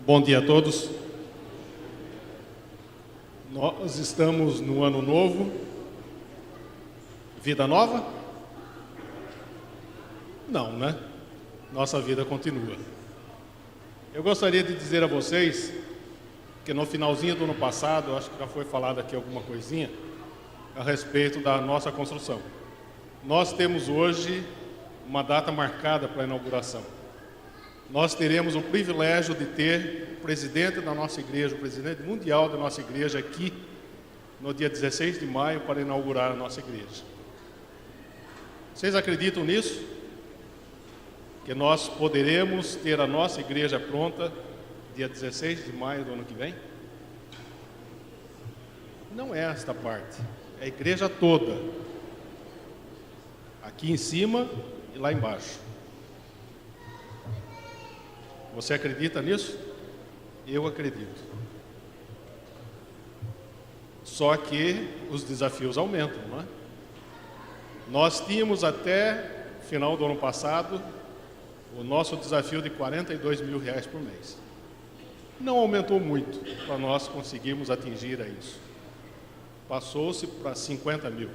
Bom dia a todos. Nós estamos no ano novo. Vida nova? Não, né? Nossa vida continua. Eu gostaria de dizer a vocês que no finalzinho do ano passado, acho que já foi falado aqui alguma coisinha a respeito da nossa construção. Nós temos hoje uma data marcada para a inauguração. Nós teremos o privilégio de ter o presidente da nossa igreja, o presidente mundial da nossa igreja aqui no dia 16 de maio para inaugurar a nossa igreja. Vocês acreditam nisso? Que nós poderemos ter a nossa igreja pronta dia 16 de maio do ano que vem? Não é esta parte, é a igreja toda. Aqui em cima e lá embaixo. Você acredita nisso? Eu acredito. Só que os desafios aumentam, não é? Nós tínhamos até final do ano passado o nosso desafio de R$42 mil por mês. Não aumentou muito para nós conseguirmos atingir a isso. Passou-se para 50 mil.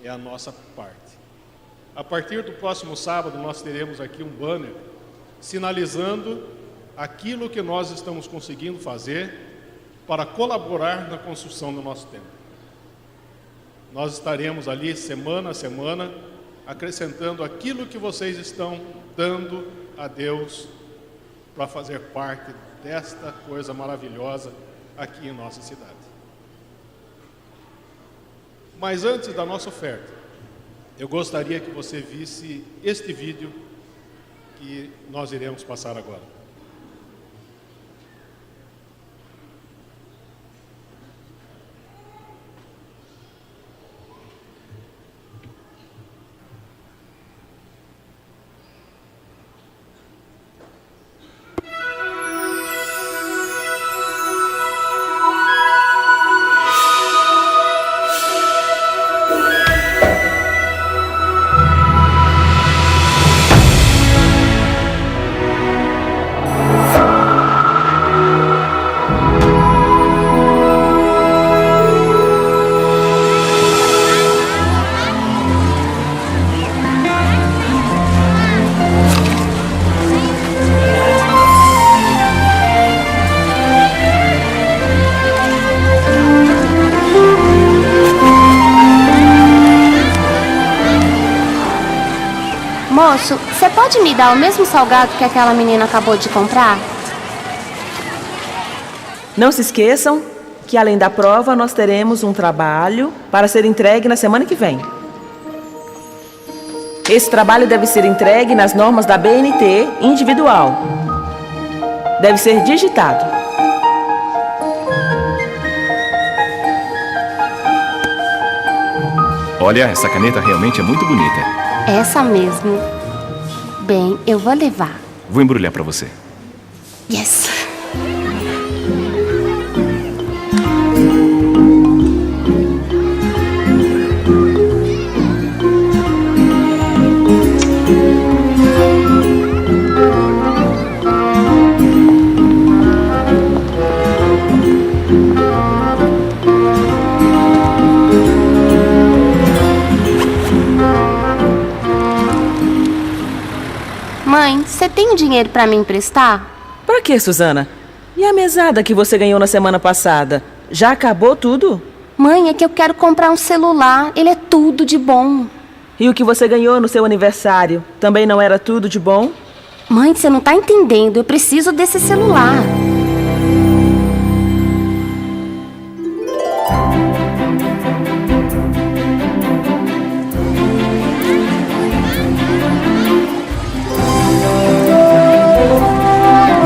É a nossa parte. A partir do próximo sábado nós teremos aqui um banner sinalizando aquilo que nós estamos conseguindo fazer para colaborar na construção do nosso templo. Nós estaremos ali semana a semana acrescentando aquilo que vocês estão dando a Deus para fazer parte desta coisa maravilhosa aqui em nossa cidade. Mas antes da nossa oferta, eu gostaria que você visse este vídeo que nós iremos passar agora. Moço, você pode me dar o mesmo salgado que aquela menina acabou de comprar? Não se esqueçam que, além da prova, nós teremos um trabalho para ser entregue na semana que vem. Esse trabalho deve ser entregue nas normas da BNT individual. Deve ser digitado. Olha, essa caneta realmente é muito bonita. Essa mesmo. Bem, eu vou levar. Vou embrulhar para você. Yes! Mãe, você tem dinheiro para me emprestar? Para quê, Suzana? E a mesada que você ganhou na semana passada? Já acabou tudo? Mãe, é que eu quero comprar um celular. Ele é tudo de bom. E o que você ganhou no seu aniversário também não era tudo de bom? Mãe, você não tá entendendo. Eu preciso desse celular.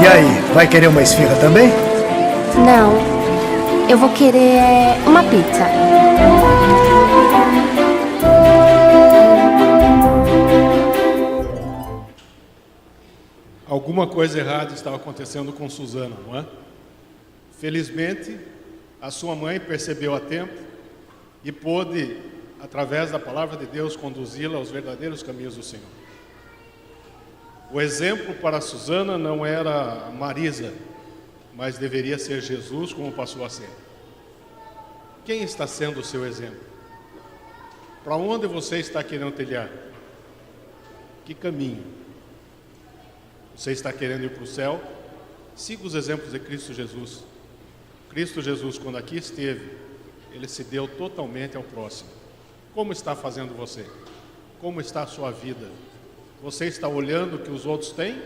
E aí, vai querer uma esfirra também? Não, eu vou querer uma pizza. Alguma coisa errada estava acontecendo com Suzana, não é? Felizmente, a sua mãe percebeu a tempo e pôde, através da palavra de Deus, conduzi-la aos verdadeiros caminhos do Senhor. O exemplo para a Suzana não era a Marisa, mas deveria ser Jesus, como passou a ser. Quem está sendo o seu exemplo? Para onde você está querendo trilhar? Que caminho? Você está querendo ir para o céu? Siga os exemplos de Cristo Jesus. Cristo Jesus, quando aqui esteve, Ele se deu totalmente ao próximo. Como está fazendo você? Como está a sua vida? Você está olhando o que os outros têm?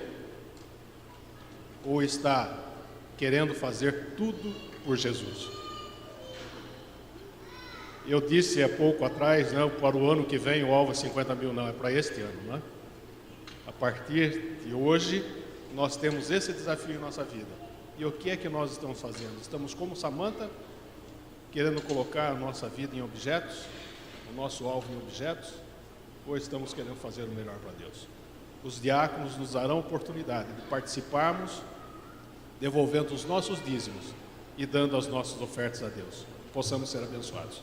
Ou está querendo fazer tudo por Jesus? Eu disse há pouco atrás, né, para o ano que vem o alvo é 50 mil, não, é para este ano, né? A partir de hoje, nós temos esse desafio em nossa vida. E o que é que nós estamos fazendo? Estamos como Samanta, querendo colocar a nossa vida em objetos, o nosso alvo em objetos, ou estamos querendo fazer o melhor para Deus? Os diáconos nos darão oportunidade de participarmos, devolvendo os nossos dízimos e dando as nossas ofertas a Deus. Possamos ser abençoados.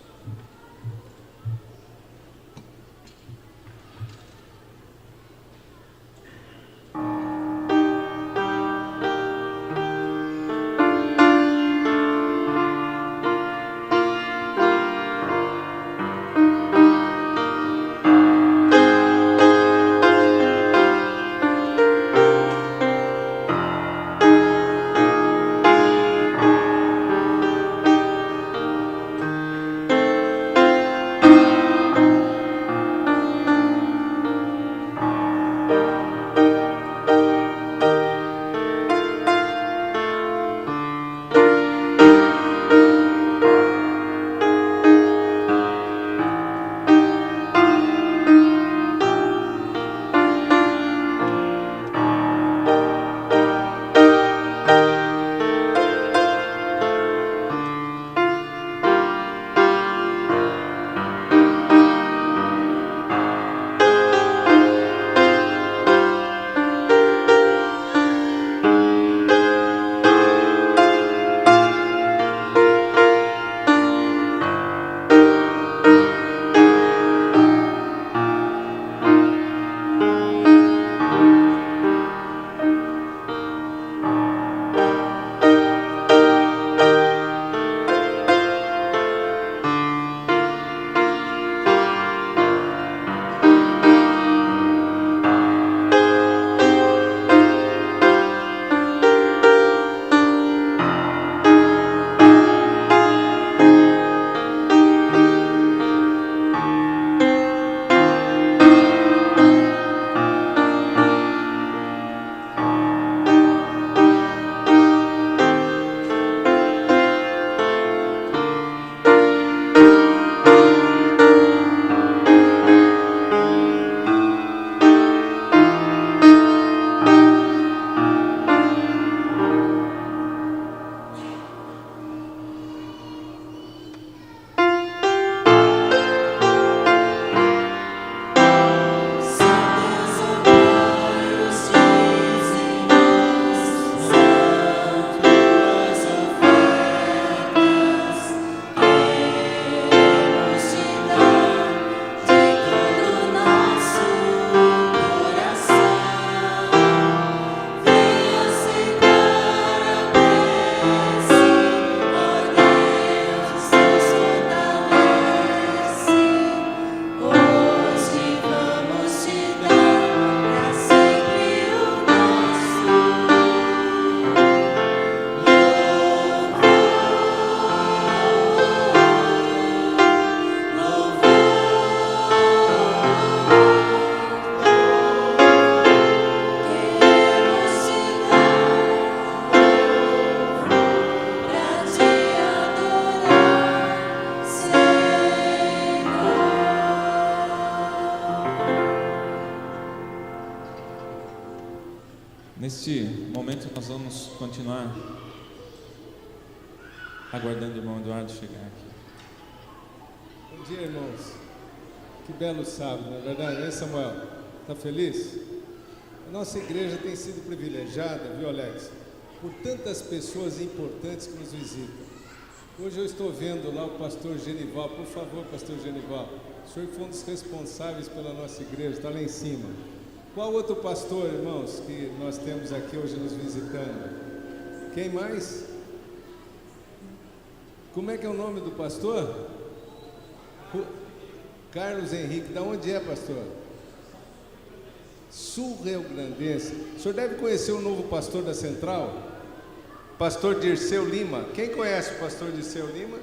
Neste momento nós vamos continuar aguardando o irmão Eduardo chegar aqui. Bom dia, irmãos. Que belo sábado, não é verdade, hein, Samuel? Está feliz? A nossa igreja tem sido privilegiada, viu, Alex? Por tantas pessoas importantes que nos visitam. Hoje eu estou vendo lá o pastor Genival. Por favor, pastor Genival, o senhor que foi um dos responsáveis pela nossa igreja, está lá em cima. Qual outro pastor, irmãos, que nós temos aqui hoje nos visitando? Quem mais? Como é que é o nome do pastor? Carlos Henrique. Da onde é, pastor? Sul-Rio-Grandense. O senhor deve conhecer o novo pastor da Central? Pastor Dirceu Lima. Quem conhece o pastor Dirceu Lima?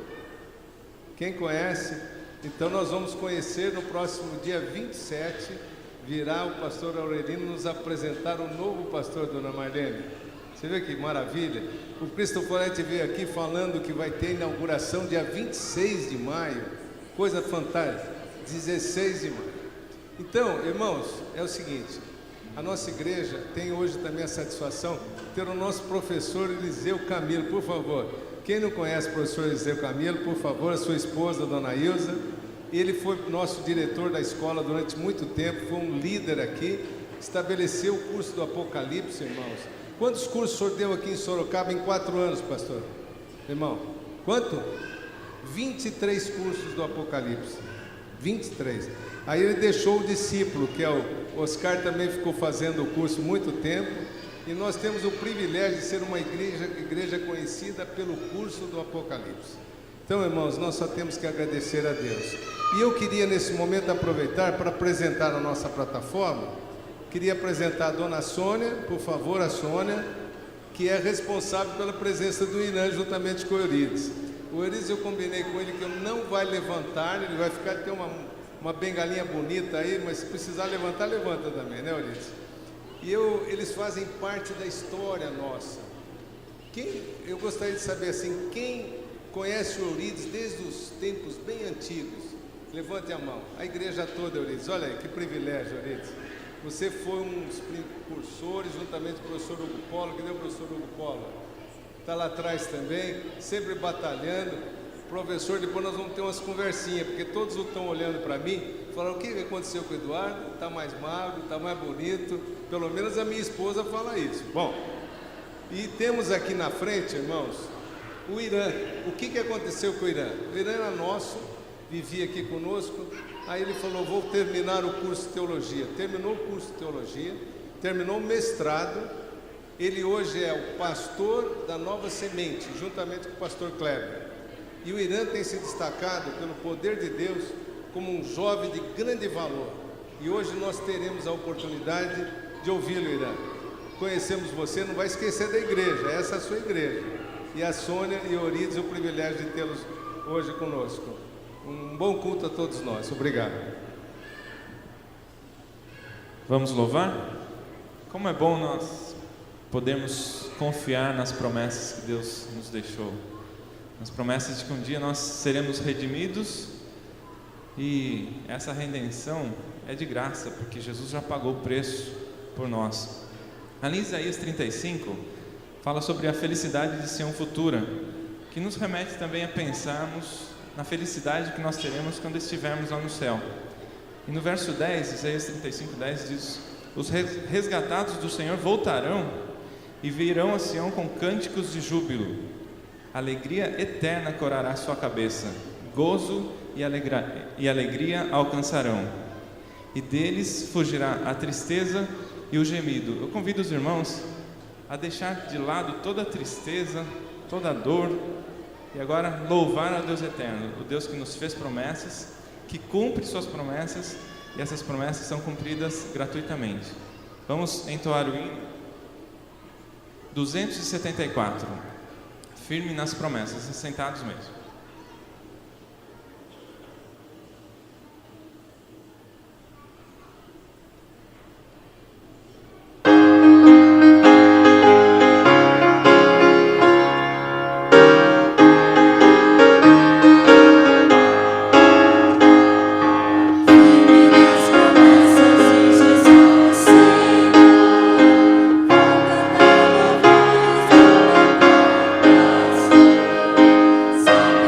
Quem conhece? Então nós vamos conhecer no próximo dia 27. Virá o pastor Aurelino nos apresentar o novo pastor, dona Marlene. Você vê que maravilha? O Cristo Forete veio aqui falando que vai ter inauguração dia 26 de maio. Coisa fantástica. 16 de maio. Então, irmãos, é o seguinte. A nossa igreja tem hoje também a satisfação de ter o nosso professor Eliseu Camilo. Por favor, quem não conhece o professor Eliseu Camilo, por favor, a sua esposa, dona Ilza. Ele foi nosso diretor da escola durante muito tempo, foi um líder aqui, estabeleceu o curso do Apocalipse, irmãos. Quantos cursos o senhor deu aqui em Sorocaba em 4 anos, pastor? Irmão, quanto? 23 cursos do Apocalipse. 23. Aí ele deixou o discípulo, que é o Oscar, também ficou fazendo o curso muito tempo. E nós temos o privilégio de ser uma igreja conhecida pelo curso do Apocalipse. Então, irmãos, nós só temos que agradecer a Deus. E eu queria, nesse momento, aproveitar para apresentar a nossa plataforma. Queria apresentar a dona Sônia, por favor, a Sônia, que é responsável pela presença do Irã, juntamente com o Eurides. O Eurides, eu combinei com ele que eu não vai levantar, ele vai ficar, ter uma bengalinha bonita aí, mas se precisar levantar, levanta também, né, Eurides? E eles fazem parte da história nossa. Eu gostaria de saber, assim, quem conhece o Eurides desde os tempos bem antigos? Levante a mão. A igreja toda, Eurides. Olha aí, que privilégio, Eurides. Você foi um dos precursores, juntamente com o professor Hugo Polo. Cadê o professor Hugo Polo? Está lá atrás também, sempre batalhando. Professor, depois nós vamos ter umas conversinhas, porque todos estão olhando para mim, falaram: o que aconteceu com o Eduardo? Está mais magro, está mais bonito. Pelo menos a minha esposa fala isso. Bom, e temos aqui na frente, irmãos, o Irã. O que aconteceu com o Irã? O Irã era nosso, vivia aqui conosco. Aí ele falou: vou terminar o curso de teologia. Terminou o curso de teologia, terminou o mestrado. Ele hoje é o pastor da Nova Semente, juntamente com o pastor Kleber. E o Irã tem se destacado pelo poder de Deus como um jovem de grande valor. E hoje nós teremos a oportunidade de ouvi-lo, Irã. Conhecemos você, não vai esquecer da igreja, essa é a sua igreja. E a Sônia e o Eurides, o privilégio de tê-los hoje conosco. Um bom culto a todos nós. Obrigado. Vamos louvar? Como é bom nós podemos confiar nas promessas que Deus nos deixou. Nas promessas de que um dia nós seremos redimidos, e essa redenção é de graça, porque Jesus já pagou o preço por nós. Ali em Isaías 35, fala sobre a felicidade de Sião futura, que nos remete também a pensarmos na felicidade que nós teremos quando estivermos lá no céu. E no verso 10, Isaías 35, 10 diz: os resgatados do Senhor voltarão e virão a Sião com cânticos de júbilo. Alegria eterna corará sua cabeça, gozo e alegria alcançarão, e deles fugirá a tristeza e o gemido. Eu convido os irmãos a deixar de lado toda a tristeza, toda a dor, e agora louvar a Deus eterno, o Deus que nos fez promessas, que cumpre suas promessas, e essas promessas são cumpridas gratuitamente. Vamos entoar o hino 274, firme nas promessas, sentados mesmo. Sabe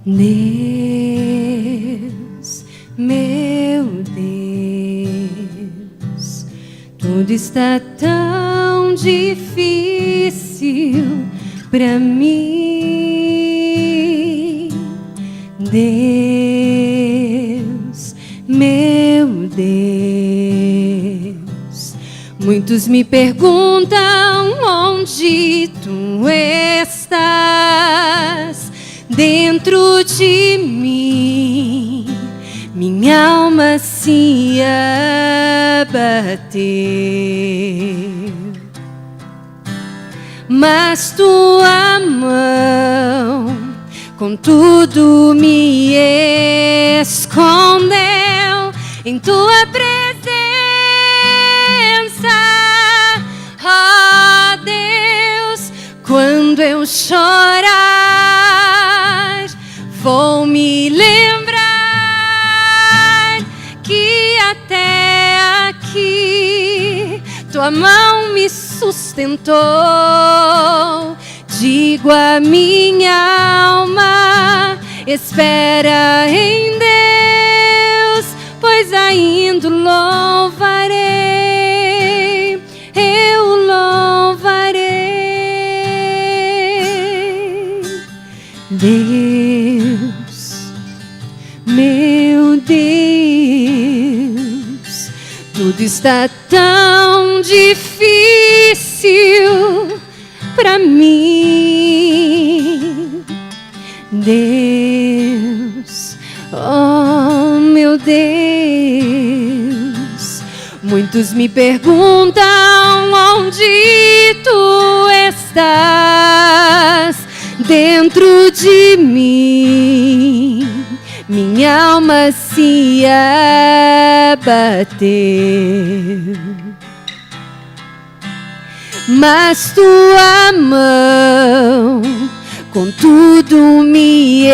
Deus, meu Deus, tudo está tão difícil para mim. Deus, meu Deus, muitos me perguntam onde tu estás. Dentro de mim, minha alma se abateu, mas tua mão contudo me escondeu em tua presença, ó Deus. Quando eu chorar, vou me lembrar que até aqui tua mão me sustentou. Digo a minha alma, espera em Deus, pois ainda louvarei, eu louvarei. Deus, meu Deus, tudo está tão difícil para mim. Deus, oh meu Deus, muitos me perguntam onde tu estás. Dentro de mim, minha alma se abateu, mas tua mão contudo me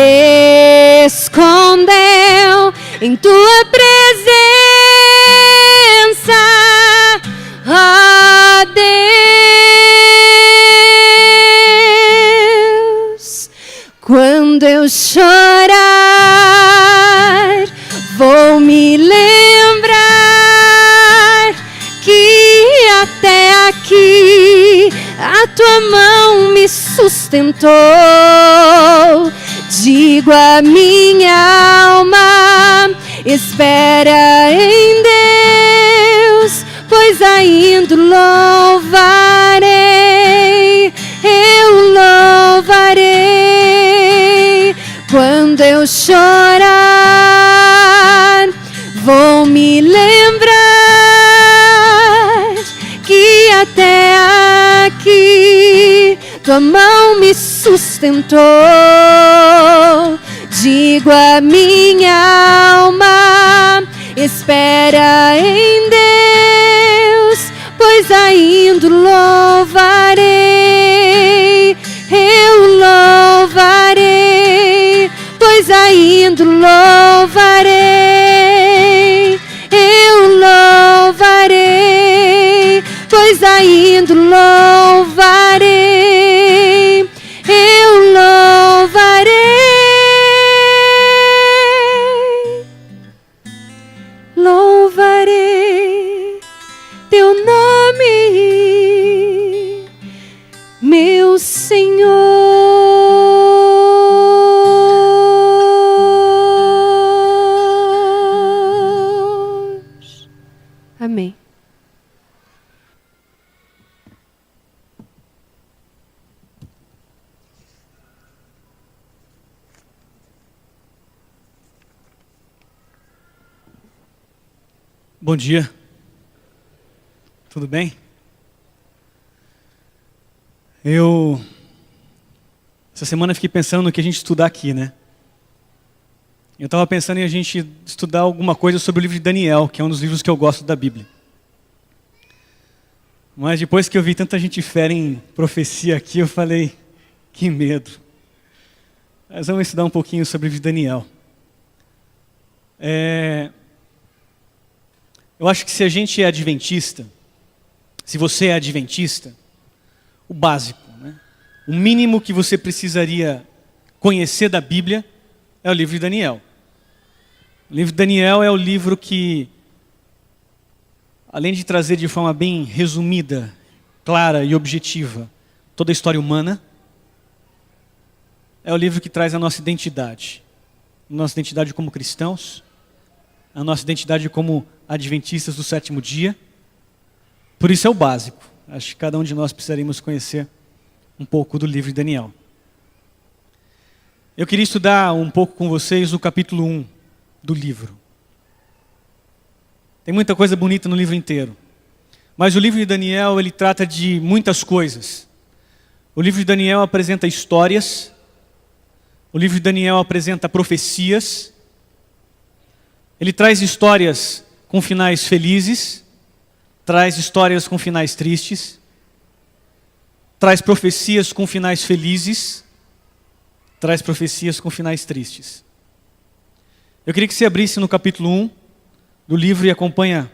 escondeu em tua presença, ó Deus. Quando eu chorar, vou me lembrar que até aqui a tua mão me sustentou. Digo a minha alma, espera em Deus, pois ainda louvarei, eu louvarei. Quando eu chorar, vou me lembrar que até aqui tua mão me sustentou. Digo a minha alma, espera em Deus, pois ainda louvarei, eu louvarei, pois ainda louvarei, eu louvarei, pois ainda louvarei, eu louvarei, louvarei teu nome, meu Senhor. Amém. Bom dia. Tudo bem? Essa semana fiquei pensando no que a gente estudar aqui, né? Eu estava pensando em a gente estudar alguma coisa sobre o livro de Daniel, que é um dos livros que eu gosto da Bíblia. Mas depois que eu vi tanta gente fera em profecia aqui, eu falei, que medo. Mas vamos estudar um pouquinho sobre o livro de Daniel. Eu acho que se a gente é adventista, se você é adventista, o básico, né? O mínimo que você precisaria conhecer da Bíblia é o livro de Daniel. O livro de Daniel é o livro que, além de trazer de forma bem resumida, clara e objetiva toda a história humana, é o livro que traz a nossa identidade como cristãos, a nossa identidade como adventistas do sétimo dia. Por isso é o básico. Acho que cada um de nós precisaríamos conhecer um pouco do livro de Daniel. Eu queria estudar um pouco com vocês o capítulo 1 do livro. Tem muita coisa bonita no livro inteiro. Mas o livro de Daniel, ele trata de muitas coisas. O livro de Daniel apresenta histórias. O livro de Daniel apresenta profecias. Ele traz histórias com finais felizes. Traz histórias com finais tristes. Traz profecias com finais felizes. Traz profecias com finais tristes. Eu queria que você abrisse no capítulo 1 do livro e acompanha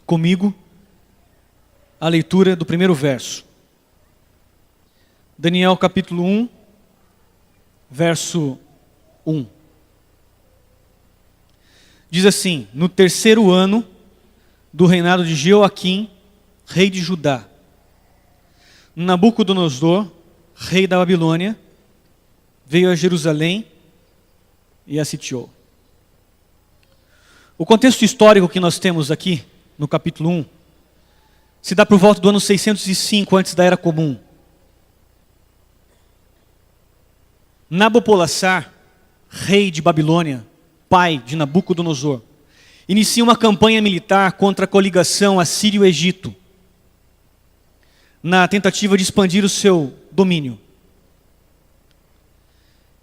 comigo a leitura do primeiro verso. Daniel capítulo 1, verso 1. Diz assim: no terceiro ano do reinado de Jeoaquim, rei de Judá, Nabucodonosor, rei da Babilônia, veio a Jerusalém e a sitiou. O contexto histórico que nós temos aqui, no capítulo 1, se dá por volta do ano 605 antes da Era Comum. Nabopolassar, rei de Babilônia, pai de Nabucodonosor, inicia uma campanha militar contra a coligação Assírio-Egito, na tentativa de expandir o seu domínio.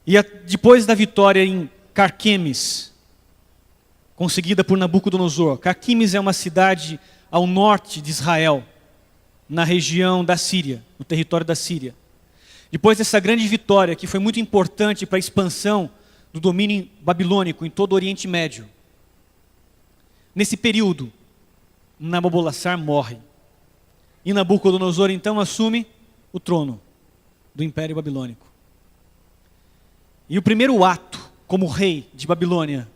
E depois da vitória em Carquemes, conseguida por Nabucodonosor. Carquemes é uma cidade ao norte de Israel, na região da Síria, no território da Síria. Depois dessa grande vitória, que foi muito importante para a expansão do domínio babilônico em todo o Oriente Médio, nesse período, Nabopolassar morre. E Nabucodonosor então assume o trono do Império Babilônico. E o primeiro ato como rei de Babilônia,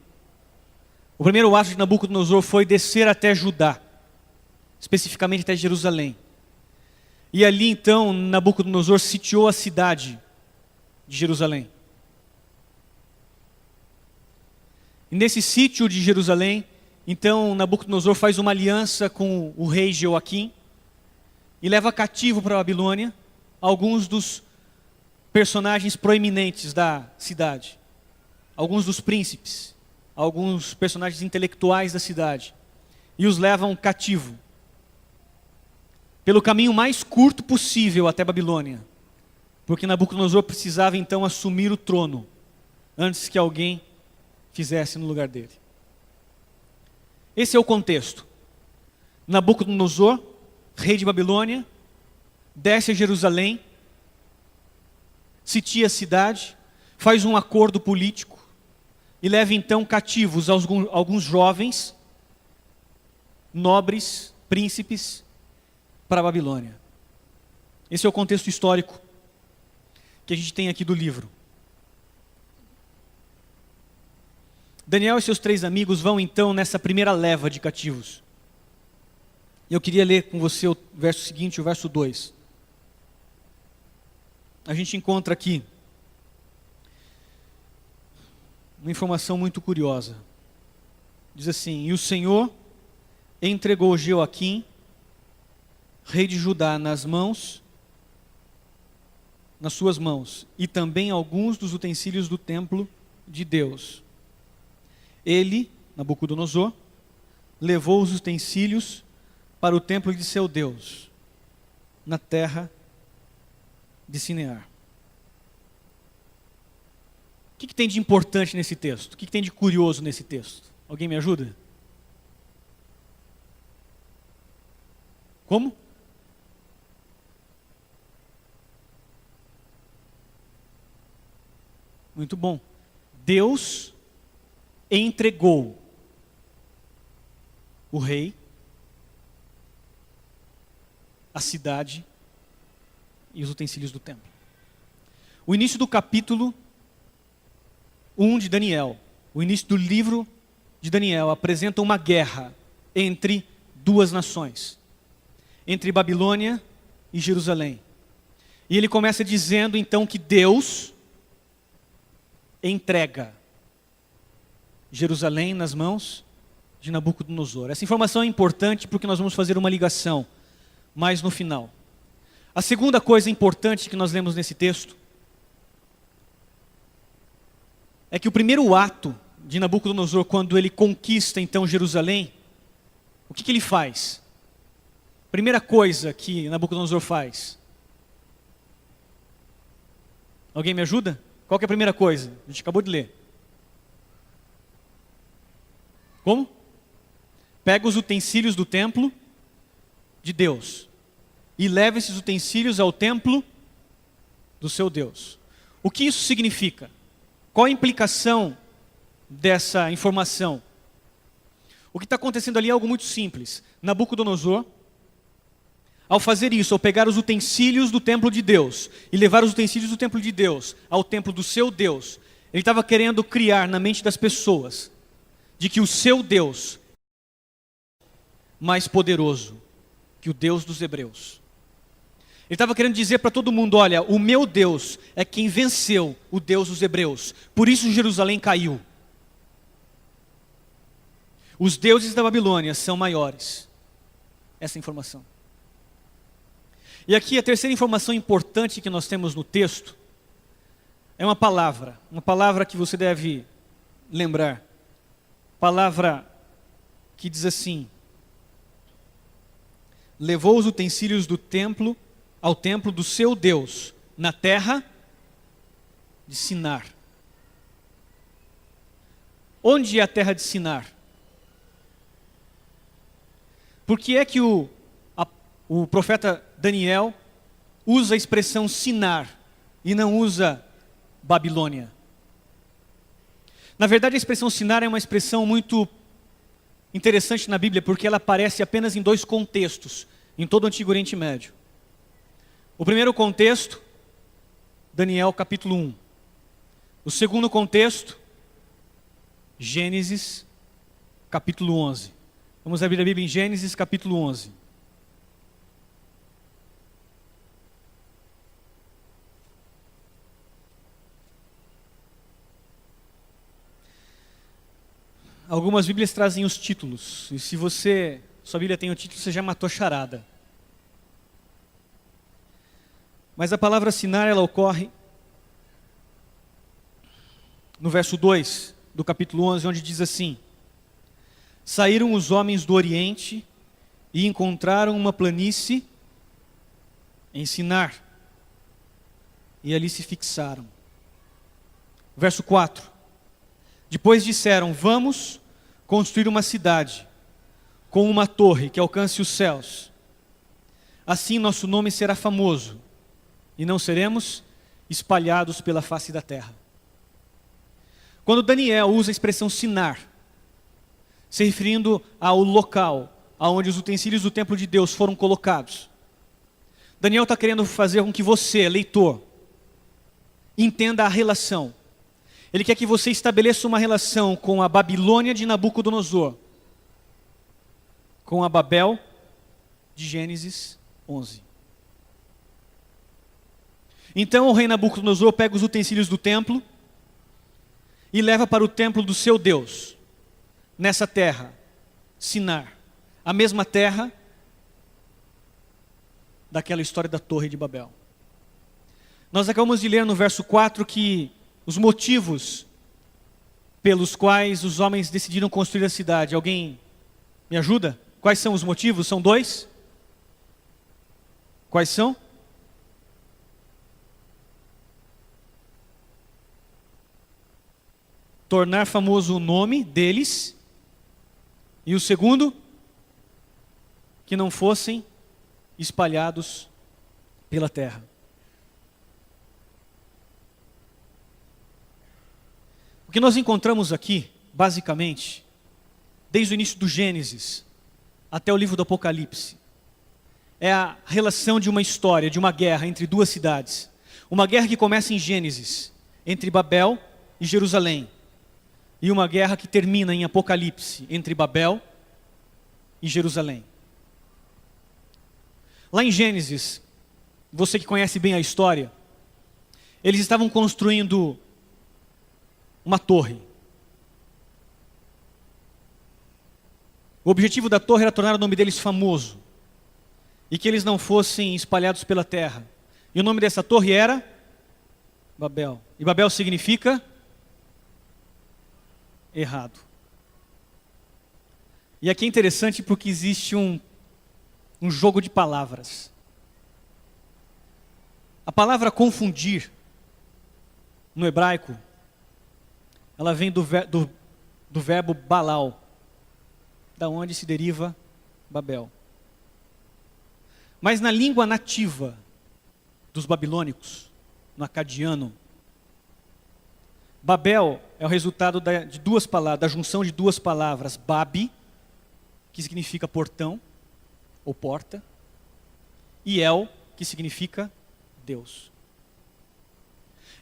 o primeiro ato de Nabucodonosor foi descer até Judá, especificamente até Jerusalém. E ali então Nabucodonosor sitiou a cidade de Jerusalém. E nesse sítio de Jerusalém, então Nabucodonosor faz uma aliança com o rei Jeoaquim e leva cativo para a Babilônia alguns dos personagens proeminentes da cidade, alguns dos príncipes, alguns personagens intelectuais da cidade, e os levam cativo, pelo caminho mais curto possível até Babilônia, porque Nabucodonosor precisava então assumir o trono, antes que alguém fizesse no lugar dele. Esse é o contexto. Nabucodonosor, rei de Babilônia, desce a Jerusalém, sitia a cidade, faz um acordo político e leva então cativos alguns jovens, nobres, príncipes, para a Babilônia. Esse é o contexto histórico que a gente tem aqui do livro. Daniel e seus 3 amigos vão então nessa primeira leva de cativos. Eu queria ler com você o verso seguinte, o verso 2. A gente encontra aqui uma informação muito curiosa. Diz assim: e o Senhor entregou Jeoaquim, rei de Judá, nas suas mãos, e também alguns dos utensílios do templo de Deus. Ele, Nabucodonosor, levou os utensílios para o templo de seu Deus, na terra de Sinear. O que tem de importante nesse texto? O que tem de curioso nesse texto? Alguém me ajuda? Como? Muito bom. Deus entregou o rei, a cidade e os utensílios do templo. O início do capítulo 1 de Daniel, o início do livro de Daniel, apresenta uma guerra entre duas nações, entre Babilônia e Jerusalém. E ele começa dizendo então que Deus entrega Jerusalém nas mãos de Nabucodonosor. Essa informação é importante porque nós vamos fazer uma ligação mais no final. A segunda coisa importante que nós lemos nesse texto é que o primeiro ato de Nabucodonosor, quando ele conquista então Jerusalém, o que ele faz? Primeira coisa que Nabucodonosor faz. Alguém me ajuda? Qual que é a primeira coisa? A gente acabou de ler. Como? Pega os utensílios do templo de Deus e leva esses utensílios ao templo do seu Deus. O que isso significa? Qual a implicação dessa informação? O que está acontecendo ali é algo muito simples. Nabucodonosor, ao fazer isso, ao pegar os utensílios do templo de Deus e levar os utensílios do templo de Deus ao templo do seu Deus, ele estava querendo criar na mente das pessoas de que o seu Deus é mais poderoso que o Deus dos hebreus. Ele estava querendo dizer para todo mundo, olha, o meu Deus é quem venceu o Deus dos hebreus. Por isso Jerusalém caiu. Os deuses da Babilônia são maiores. Essa informação. E aqui a terceira informação importante que nós temos no texto é uma palavra que você deve lembrar. Palavra que diz assim: levou os utensílios do templo ao templo do seu Deus, na terra de Sinar. Onde é a terra de Sinar? Por que é que o profeta Daniel usa a expressão Sinar e não usa Babilônia? Na verdade, a expressão Sinar é uma expressão muito interessante na Bíblia, porque ela aparece apenas em dois contextos, em todo o Antigo Oriente Médio. O primeiro contexto, Daniel capítulo 1. O segundo contexto, Gênesis capítulo 11. Vamos abrir a Bíblia em Gênesis capítulo 11. Algumas Bíblias trazem os títulos, e se sua Bíblia tem o título, você já matou charada. Mas a palavra Sinar, ela ocorre no verso 2 do capítulo 11, onde diz assim: saíram os homens do Oriente e encontraram uma planície em Sinar, e ali se fixaram. Verso 4. Depois disseram, vamos construir uma cidade com uma torre que alcance os céus. Assim nosso nome será famoso e não seremos espalhados pela face da terra. Quando Daniel usa a expressão Sinar, se referindo ao local onde os utensílios do templo de Deus foram colocados, Daniel está querendo fazer com que você, leitor, entenda a relação. Ele quer que você estabeleça uma relação com a Babilônia de Nabucodonosor, com a Babel de Gênesis 11. Então o rei Nabucodonosor pega os utensílios do templo e leva para o templo do seu Deus, nessa terra, Sinar, a mesma terra daquela história da Torre de Babel. Nós acabamos de ler no verso 4 que os motivos pelos quais os homens decidiram construir a cidade. Alguém me ajuda? Quais são os motivos? São dois? Quais são? Tornar famoso o nome deles. E o segundo, que não fossem espalhados pela terra. O que nós encontramos aqui, basicamente, desde o início do Gênesis até o livro do Apocalipse, é a relação de uma história, de uma guerra entre duas cidades. Uma guerra que começa em Gênesis, entre Babel e Jerusalém. E uma guerra que termina em Apocalipse entre Babel e Jerusalém. Lá em Gênesis, você que conhece bem a história, eles estavam construindo uma torre. O objetivo da torre era tornar o nome deles famoso e que eles não fossem espalhados pela terra. E o nome dessa torre era Babel. E Babel significa errado. E aqui é interessante porque existe um jogo de palavras. A palavra confundir, no hebraico, ela vem do verbo balal, da onde se deriva Babel. Mas na língua nativa dos babilônicos, no acadiano, Babel é o resultado de duas palavras, da junção de duas palavras, Babi, que significa portão, ou porta, e El, que significa Deus.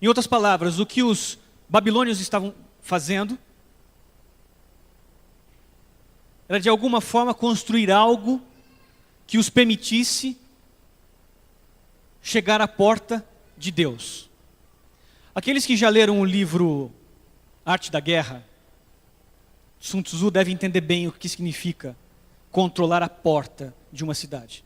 Em outras palavras, o que os babilônios estavam fazendo era de alguma forma construir algo que os permitisse chegar à porta de Deus. Aqueles que já leram o livro Arte da Guerra, Sun Tzu deve entender bem o que significa controlar a porta de uma cidade.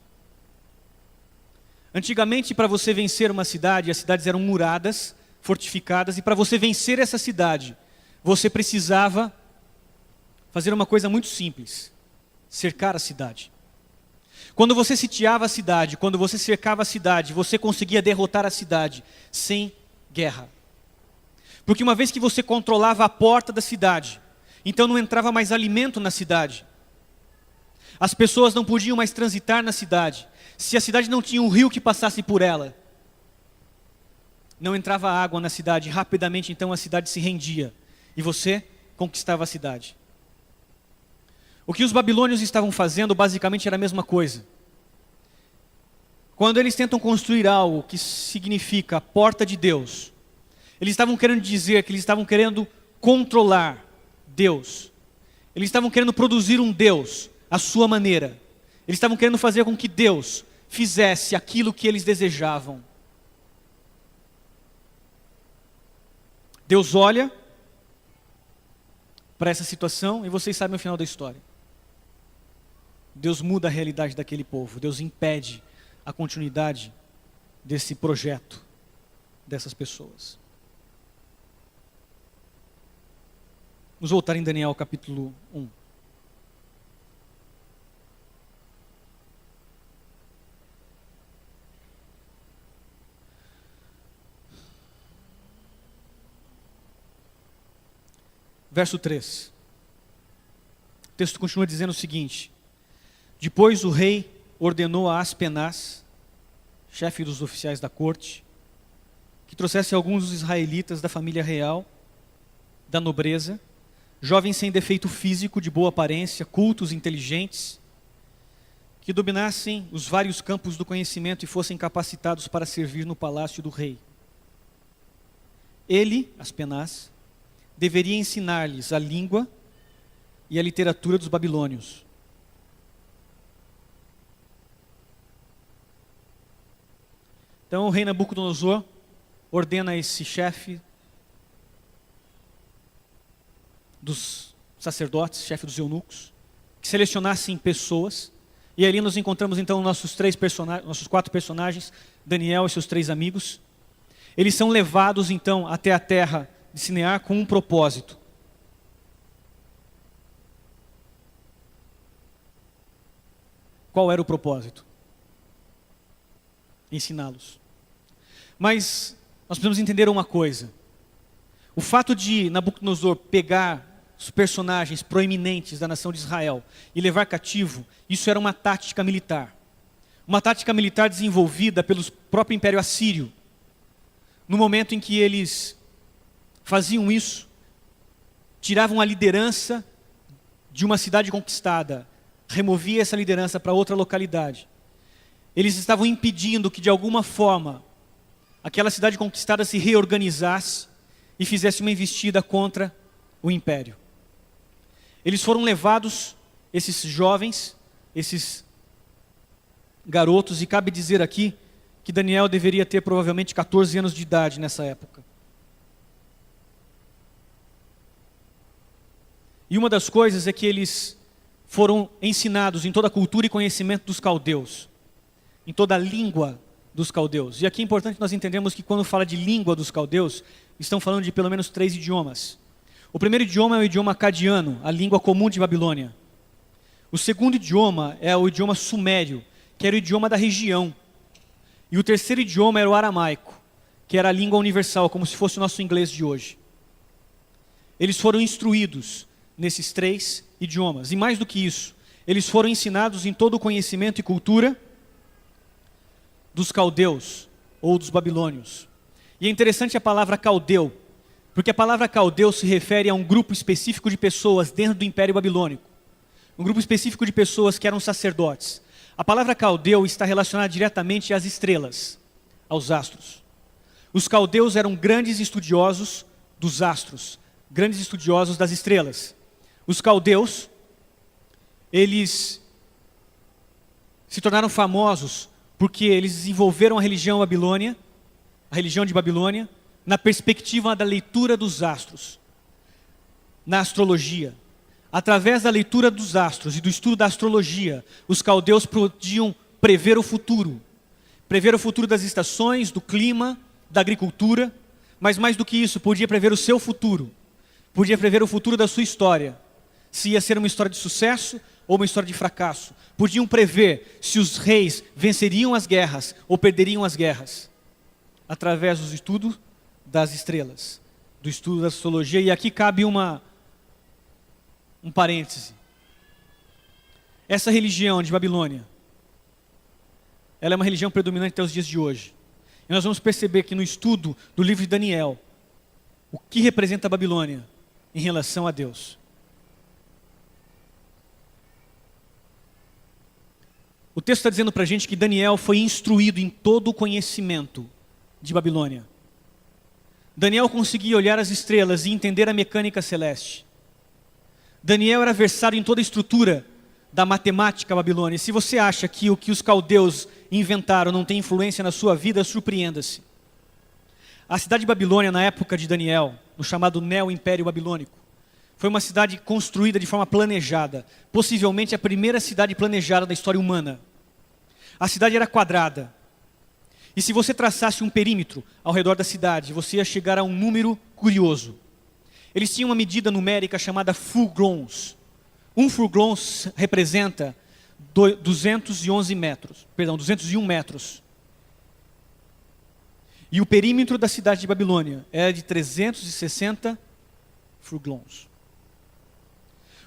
Antigamente, para você vencer uma cidade, as cidades eram muradas, fortificadas, e para você vencer essa cidade, você precisava fazer uma coisa muito simples: cercar a cidade. Quando você sitiava a cidade, quando você cercava a cidade, você conseguia derrotar a cidade sem guerra. Porque uma vez que você controlava a porta da cidade, então não entrava mais alimento na cidade. As pessoas não podiam mais transitar na cidade. Se a cidade não tinha um rio que passasse por ela, não entrava água na cidade. Rapidamente, então, a cidade se rendia. E você conquistava a cidade. O que os babilônios estavam fazendo, basicamente, era a mesma coisa. Quando eles tentam construir algo que significa a porta de Deus, eles estavam querendo dizer que eles estavam querendo controlar Deus. Eles estavam querendo produzir um Deus à sua maneira. Eles estavam querendo fazer com que Deus fizesse aquilo que eles desejavam. Deus olha para essa situação e vocês sabem o final da história. Deus muda a realidade daquele povo. Deus impede a continuidade desse projeto, dessas pessoas. Vamos voltar em Daniel capítulo 1. Verso 3. O texto continua dizendo o seguinte: depois o rei ordenou a Aspenaz, chefe dos oficiais da corte, que trouxesse alguns dos israelitas da família real, da nobreza, jovens sem defeito físico, de boa aparência, cultos, inteligentes, que dominassem os vários campos do conhecimento e fossem capacitados para servir no palácio do rei. Ele, Aspenaz, deveria ensinar-lhes a língua e a literatura dos babilônios. Então o rei Nabucodonosor ordena a esse chefe dos sacerdotes, chefe dos eunucos, que selecionassem pessoas, e ali nós encontramos então nossos 4 personagens, Daniel e seus 3 amigos. Eles são levados então até a terra de Sinear com um propósito. Qual era o propósito? Ensiná-los. Mas nós precisamos entender uma coisa. O fato de Nabucodonosor pegar os personagens proeminentes da nação de Israel e levar cativo, isso era uma tática militar. Uma tática militar desenvolvida pelo próprio Império Assírio. No momento em que eles faziam isso, tiravam a liderança de uma cidade conquistada, removia essa liderança para outra localidade. Eles estavam impedindo que de alguma forma aquela cidade conquistada se reorganizasse e fizesse uma investida contra o império. Eles foram levados, esses jovens, esses garotos, e cabe dizer aqui que Daniel deveria ter provavelmente 14 anos de idade nessa época. E uma das coisas é que eles foram ensinados em toda a cultura e conhecimento dos caldeus, em toda a língua dos caldeus. E aqui é importante nós entendermos que quando fala de língua dos caldeus, estão falando de pelo menos 3 idiomas. O primeiro idioma é o idioma acadiano, a língua comum de Babilônia. O segundo idioma é o idioma sumério, que era o idioma da região. E o terceiro idioma era o aramaico, que era a língua universal, como se fosse o nosso inglês de hoje. Eles foram instruídos nesses 3 idiomas. E mais do que isso, eles foram ensinados em todo o conhecimento e cultura dos caldeus, ou dos babilônios. E é interessante a palavra caldeu, porque a palavra caldeu se refere a um grupo específico de pessoas dentro do Império Babilônico. Um grupo específico de pessoas que eram sacerdotes. A palavra caldeu está relacionada diretamente às estrelas, aos astros. Os caldeus eram grandes estudiosos dos astros, grandes estudiosos das estrelas. Os caldeus, eles se tornaram famosos porque eles desenvolveram a religião Babilônia, a religião de Babilônia, na perspectiva da leitura dos astros, na astrologia. Através da leitura dos astros e do estudo da astrologia, os caldeus podiam prever o futuro das estações, do clima, da agricultura, mas mais do que isso, podia prever o seu futuro, podia prever o futuro da sua história, se ia ser uma história de sucesso ou uma história de fracasso. Podiam prever se os reis venceriam as guerras ou perderiam as guerras, através do estudo das estrelas, do estudo da astrologia. E aqui cabe um parêntese. Essa religião de Babilônia, ela é uma religião predominante até os dias de hoje. E nós vamos perceber que no estudo do livro de Daniel, o que representa a Babilônia em relação a Deus. O texto está dizendo para a gente que Daniel foi instruído em todo o conhecimento de Babilônia. Daniel conseguia olhar as estrelas e entender a mecânica celeste. Daniel era versado em toda a estrutura da matemática babilônica. E se você acha que o que os caldeus inventaram não tem influência na sua vida, surpreenda-se. A cidade de Babilônia, na época de Daniel, no chamado Neo-Império Babilônico, foi uma cidade construída de forma planejada, possivelmente a primeira cidade planejada da história humana. A cidade era quadrada. E se você traçasse um perímetro ao redor da cidade, você ia chegar a um número curioso. Eles tinham uma medida numérica chamada furlongs. Um furlong representa 201 metros. E o perímetro da cidade de Babilônia era de 360 furlongs.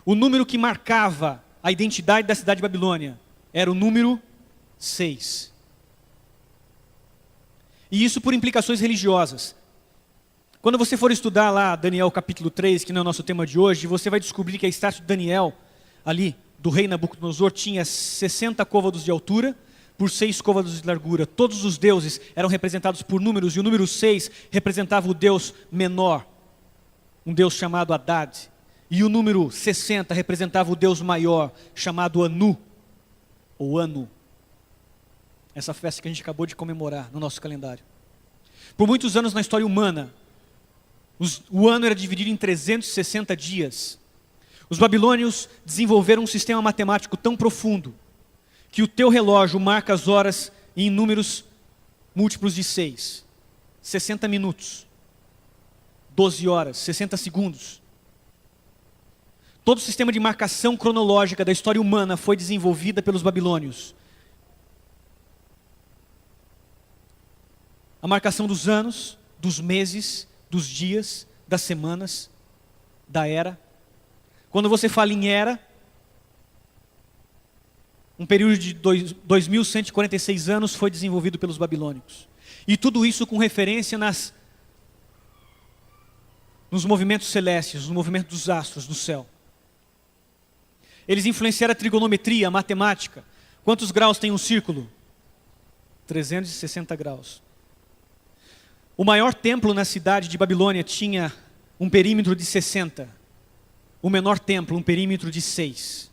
O número que marcava a identidade da cidade de Babilônia era o número 6. E isso por implicações religiosas. Quando você for estudar lá Daniel capítulo 3, que não é o nosso tema de hoje, você vai descobrir que a estátua de Daniel, ali, do rei Nabucodonosor, tinha 60 côvados de altura, por 6 côvados de largura. Todos os deuses eram representados por números, e o número 6 representava o deus menor, um deus chamado Haddad. E o número 60 representava o deus maior, chamado Anu, ou Anu. Essa festa que a gente acabou de comemorar no nosso calendário. Por muitos anos na história humana, o ano era dividido em 360 dias. Os babilônios desenvolveram um sistema matemático tão profundo que o teu relógio marca as horas em números múltiplos de 6. 60 minutos, 12 horas, 60 segundos. Todo o sistema de marcação cronológica da história humana foi desenvolvida pelos babilônios. A marcação dos anos, dos meses, dos dias, das semanas, da era. Quando você fala em era, um período de 2.146 anos foi desenvolvido pelos babilônicos. E tudo isso com referência nos movimentos celestes, nos movimentos dos astros do céu. Eles influenciaram a trigonometria, a matemática. Quantos graus tem um círculo? 360 graus. O maior templo na cidade de Babilônia tinha um perímetro de 60. O menor templo, um perímetro de 6.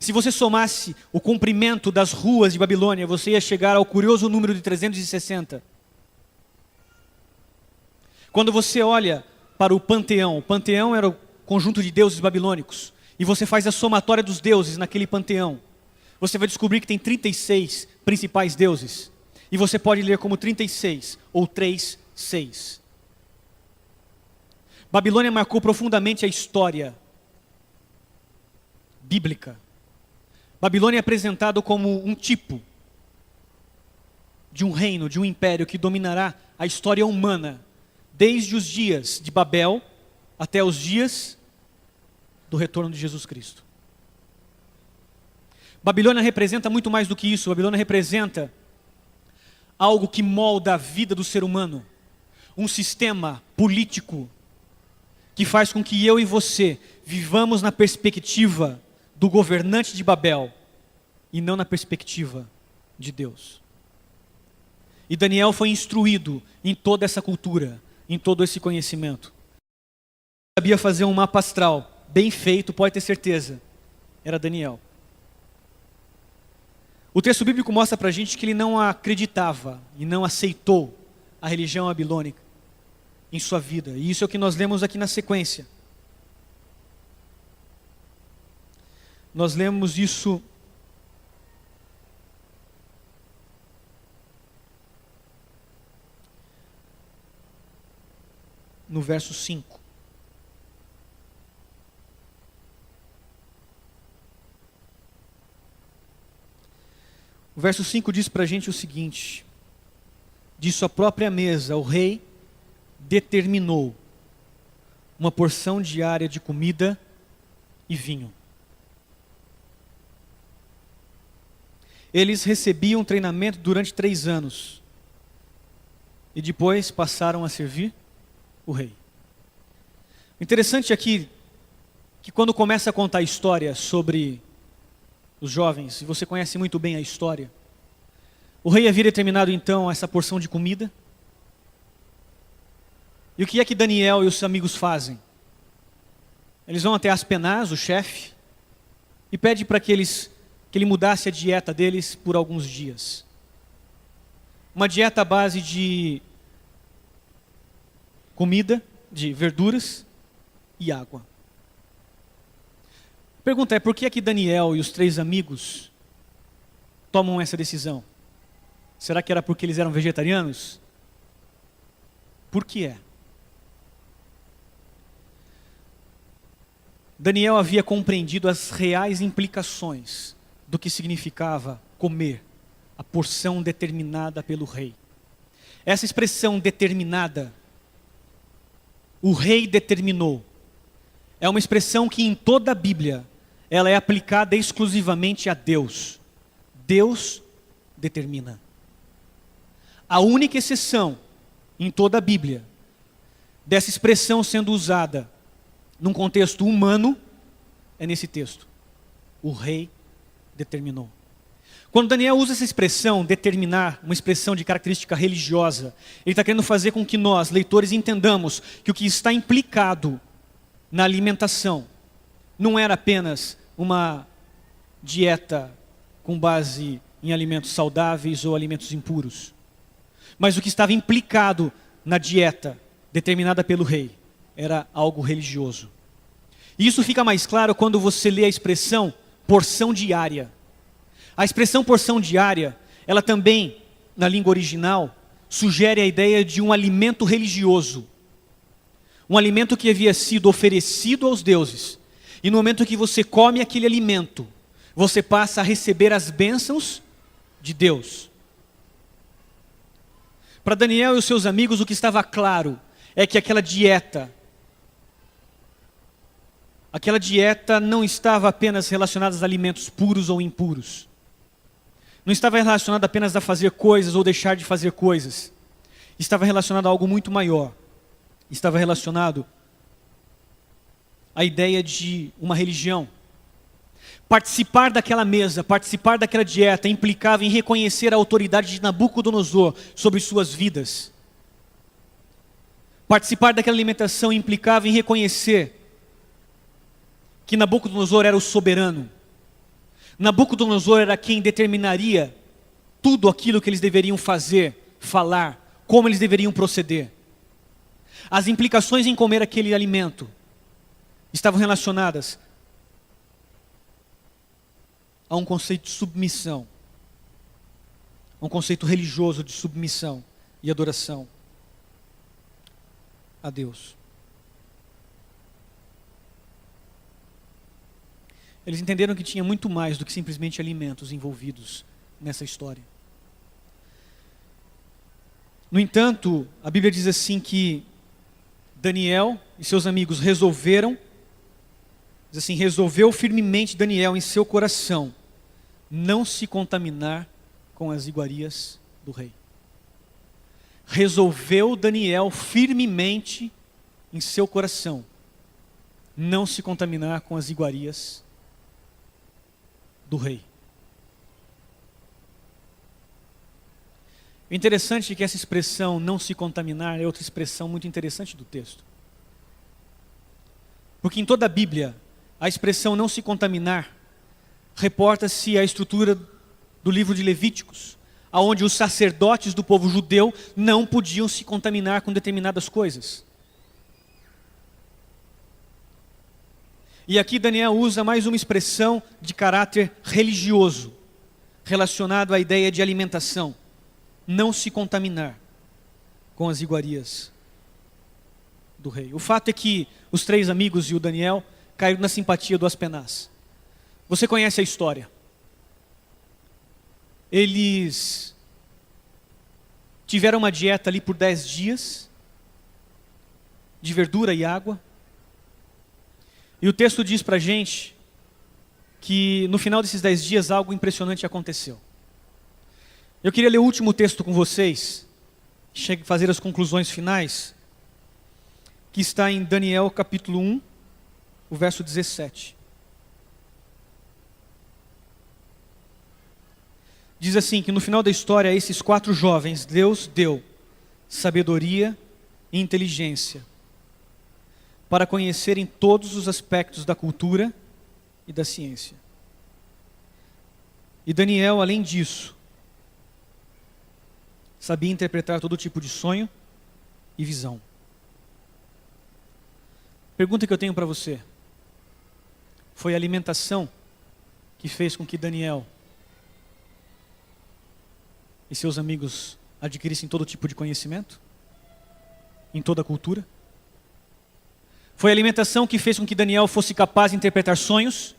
Se você somasse o comprimento das ruas de Babilônia, você ia chegar ao curioso número de 360. Quando você olha para o panteão era o conjunto de deuses babilônicos, e você faz a somatória dos deuses naquele panteão, você vai descobrir que tem 36 principais deuses. E você pode ler como 36 ou 3:6. Babilônia marcou profundamente a história bíblica. Babilônia é apresentado como um tipo de um reino, de um império que dominará a história humana, desde os dias de Babel até os dias do retorno de Jesus Cristo. Babilônia representa muito mais do que isso. Babilônia representa algo que molda a vida do ser humano. Um sistema político que faz com que eu e você vivamos na perspectiva do governante de Babel e não na perspectiva de Deus. E Daniel foi instruído em toda essa cultura, em todo esse conhecimento. Sabia fazer um mapa astral, bem feito, pode ter certeza. Era Daniel. O texto bíblico mostra para a gente que ele não acreditava e não aceitou a religião babilônica em sua vida. E isso é o que nós lemos aqui na sequência. Nós lemos isso no verso 5. O verso 5 diz para a gente o seguinte: de sua própria mesa o rei determinou uma porção diária de comida e vinho. Eles recebiam treinamento durante 3 anos e depois passaram a servir o rei. O interessante aqui é que quando começa a contar a história sobre os jovens, e você conhece muito bem a história, o rei havia determinado então essa porção de comida. E o que é que Daniel e os seus amigos fazem? Eles vão até Aspenaz, o chefe, e pede para que ele mudasse a dieta deles por alguns dias. Uma dieta à base de comida, de verduras e água. A pergunta é, por que é que Daniel e os 3 amigos tomam essa decisão? Será que era porque eles eram vegetarianos? Por que é? Daniel havia compreendido as reais implicações do que significava comer a porção determinada pelo rei. Essa expressão determinada, o rei determinou, é uma expressão que em toda a Bíblia ela é aplicada exclusivamente a Deus. Deus determina. A única exceção em toda a Bíblia dessa expressão sendo usada num contexto humano é nesse texto. O rei determinou. Quando Daniel usa essa expressão, determinar, uma expressão de característica religiosa, ele está querendo fazer com que nós, leitores, entendamos que o que está implicado na alimentação não era apenas uma dieta com base em alimentos saudáveis ou alimentos impuros, mas o que estava implicado na dieta determinada pelo rei era algo religioso. E isso fica mais claro quando você lê a expressão porção diária. A expressão porção diária, ela também, na língua original, sugere a ideia de um alimento religioso. Um alimento que havia sido oferecido aos deuses. E no momento que você come aquele alimento, você passa a receber as bênçãos de Deus. Para Daniel e os seus amigos, o que estava claro é que aquela dieta não estava apenas relacionada a alimentos puros ou impuros. Não estava relacionada apenas a fazer coisas ou deixar de fazer coisas. Estava relacionado a algo muito maior. Estava relacionado à ideia de uma religião. Participar daquela mesa, participar daquela dieta implicava em reconhecer a autoridade de Nabucodonosor sobre suas vidas. Participar daquela alimentação implicava em reconhecer que Nabucodonosor era o soberano. Nabucodonosor era quem determinaria tudo aquilo que eles deveriam fazer, falar, como eles deveriam proceder. As implicações em comer aquele alimento estavam relacionadas a um conceito de submissão, a um conceito religioso de submissão e adoração a Deus. Eles entenderam que tinha muito mais do que simplesmente alimentos envolvidos nessa história. No entanto, a Bíblia diz assim que Daniel e seus amigos resolveu firmemente Daniel em seu coração não se contaminar com as iguarias do rei. Resolveu Daniel firmemente em seu coração não se contaminar com as iguarias do rei. O interessante é que essa expressão não se contaminar é outra expressão muito interessante do texto. Porque em toda a Bíblia, a expressão não se contaminar reporta-se à estrutura do livro de Levíticos, onde os sacerdotes do povo judeu não podiam se contaminar com determinadas coisas. E aqui Daniel usa mais uma expressão de caráter religioso, relacionado à ideia de alimentação. Não se contaminar com as iguarias do rei. O fato é que os três amigos e o Daniel caíram na simpatia do Aspenaz. Você conhece a história. Eles tiveram uma dieta ali por 10 dias, de verdura e água. E o texto diz pra gente que no final desses 10 dias algo impressionante aconteceu. Eu queria ler o último texto com vocês, fazer as conclusões finais, que está em Daniel capítulo 1, o verso 17. Diz assim, que no final da história, a esses 4 jovens, Deus deu sabedoria e inteligência para conhecerem todos os aspectos da cultura e da ciência. E Daniel, além disso, sabia interpretar todo tipo de sonho e visão. Pergunta que eu tenho para você: foi a alimentação que fez com que Daniel e seus amigos adquirissem todo tipo de conhecimento em toda a cultura? Foi a alimentação que fez com que Daniel fosse capaz de interpretar sonhos?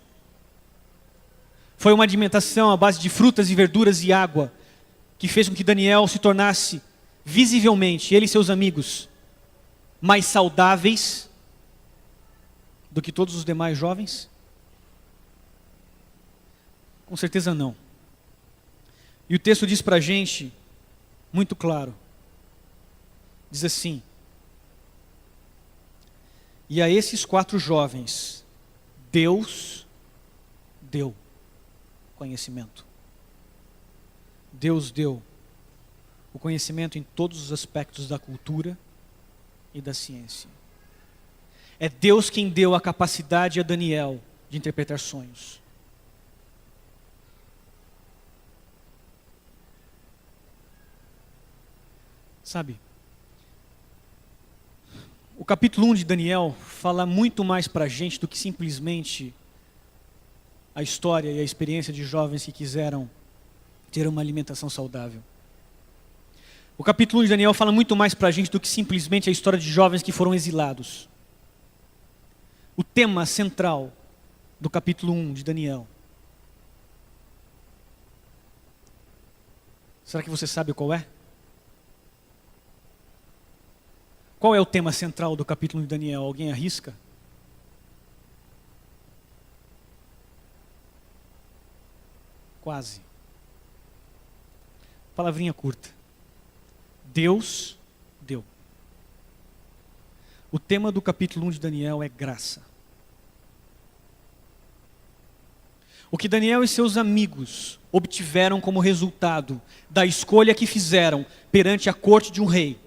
Foi uma alimentação à base de frutas e verduras e água que fez com que Daniel se tornasse visivelmente, ele e seus amigos, mais saudáveis do que todos os demais jovens? Com certeza não. E o texto diz pra gente, muito claro, diz assim: e a esses 4 jovens, Deus deu conhecimento. Deus deu o conhecimento em todos os aspectos da cultura e da ciência. É Deus quem deu a capacidade a Daniel de interpretar sonhos. Sabe, o capítulo 1 de Daniel fala muito mais para a gente do que simplesmente a história e a experiência de jovens que quiseram ter uma alimentação saudável. O capítulo 1 de Daniel fala muito mais para a gente do que simplesmente a história de jovens que foram exilados. O tema central do capítulo 1 de Daniel. Será que você sabe qual é? Qual é o tema central do capítulo 1 de Daniel? Alguém arrisca? Quase. Palavrinha curta. Deus deu. O tema do capítulo 1 de Daniel é graça. O que Daniel e seus amigos obtiveram como resultado da escolha que fizeram perante a corte de um rei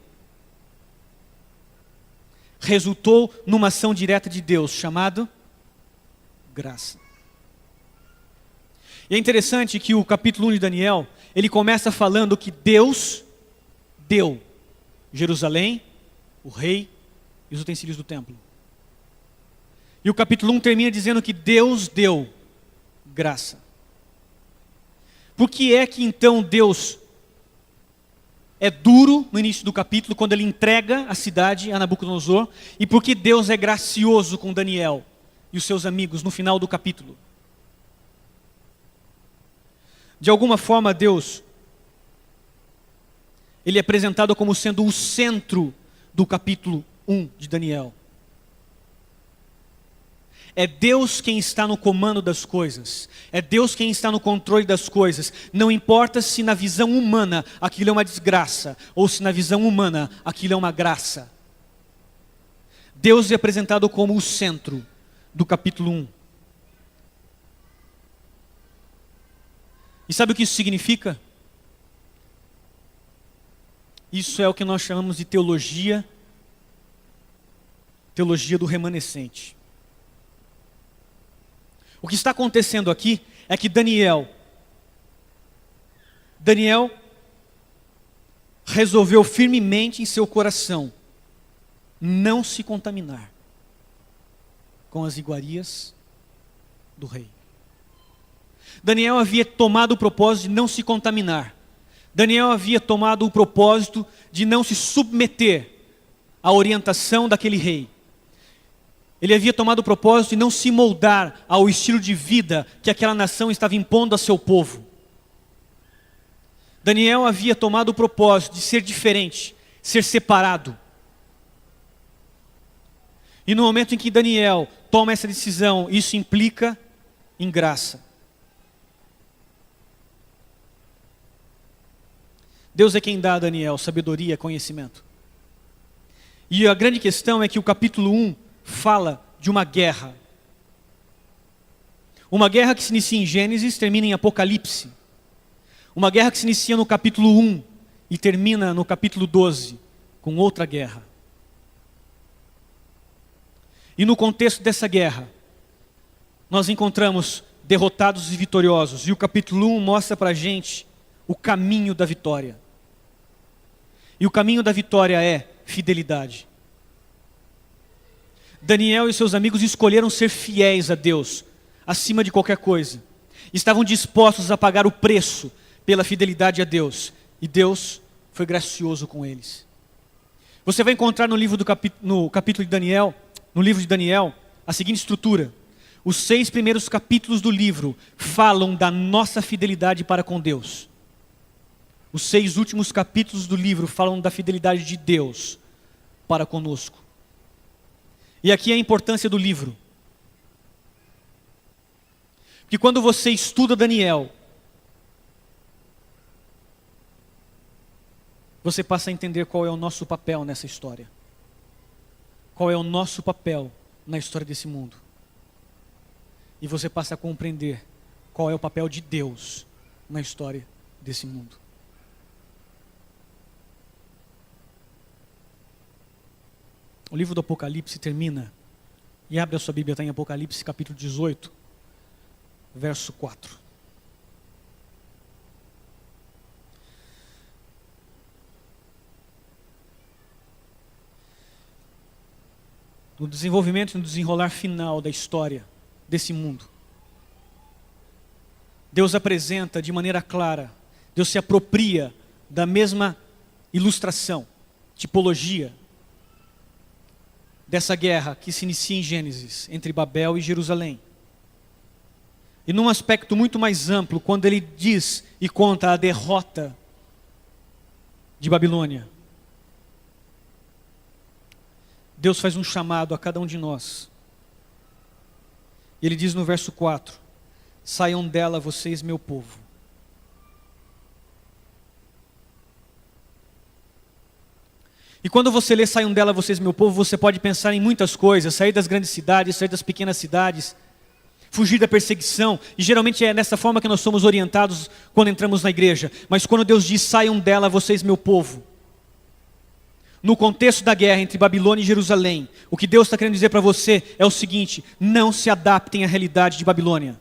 resultou numa ação direta de Deus, chamado graça. E é interessante que o capítulo 1 de Daniel, ele começa falando que Deus deu Jerusalém, o rei e os utensílios do templo. E o capítulo 1 termina dizendo que Deus deu graça. Por que é que então Deus é duro no início do capítulo, quando ele entrega a cidade a Nabucodonosor? E por que Deus é gracioso com Daniel e os seus amigos no final do capítulo? De alguma forma, Deus, ele é apresentado como sendo o centro do capítulo 1 de Daniel. É Deus quem está no comando das coisas. É Deus quem está no controle das coisas. Não importa se na visão humana aquilo é uma desgraça, ou se na visão humana aquilo é uma graça. Deus é apresentado como o centro do capítulo 1. E sabe o que isso significa? Isso é o que nós chamamos de teologia do remanescente. O que está acontecendo aqui é que Daniel resolveu firmemente em seu coração não se contaminar com as iguarias do rei. Daniel havia tomado o propósito de não se contaminar. Daniel havia tomado o propósito de não se submeter à orientação daquele rei. Ele havia tomado o propósito de não se moldar ao estilo de vida que aquela nação estava impondo a seu povo. Daniel havia tomado o propósito de ser diferente, ser separado. E no momento em que Daniel toma essa decisão, isso implica em graça. Deus é quem dá a Daniel sabedoria, conhecimento. E a grande questão é que o capítulo 1 fala de uma guerra. Uma guerra que se inicia em Gênesis, termina em Apocalipse. Uma guerra que se inicia no capítulo 1 e termina no capítulo 12, com outra guerra. E no contexto dessa guerra, nós encontramos derrotados e vitoriosos. E o capítulo 1 mostra para a gente o caminho da vitória. E o caminho da vitória é fidelidade. Daniel e seus amigos escolheram ser fiéis a Deus, acima de qualquer coisa. Estavam dispostos a pagar o preço pela fidelidade a Deus. E Deus foi gracioso com eles. Você vai encontrar no livro de Daniel, a seguinte estrutura. Os 6 primeiros capítulos do livro falam da nossa fidelidade para com Deus. Os 6 últimos capítulos do livro falam da fidelidade de Deus para conosco. E aqui é a importância do livro. Porque quando você estuda Daniel, você passa a entender qual é o nosso papel nessa história. Qual é o nosso papel na história desse mundo. E você passa a compreender qual é o papel de Deus na história desse mundo. O livro do Apocalipse termina, e abre a sua Bíblia, está em Apocalipse capítulo 18, verso 4. No desenvolvimento e no desenrolar final da história desse mundo, Deus apresenta de maneira clara, Deus se apropria da mesma ilustração, tipologia, dessa guerra que se inicia em Gênesis, entre Babel e Jerusalém. E num aspecto muito mais amplo, quando ele diz e conta a derrota de Babilônia, Deus faz um chamado a cada um de nós. Ele diz no verso 4, saiam dela vocês, meu povo. E quando você lê saiam dela vocês, meu povo, você pode pensar em muitas coisas, sair das grandes cidades, sair das pequenas cidades, fugir da perseguição, e geralmente é dessa forma que nós somos orientados quando entramos na igreja. Mas quando Deus diz, saiam dela vocês, meu povo, no contexto da guerra entre Babilônia e Jerusalém, o que Deus está querendo dizer para você é o seguinte: não se adaptem à realidade de Babilônia.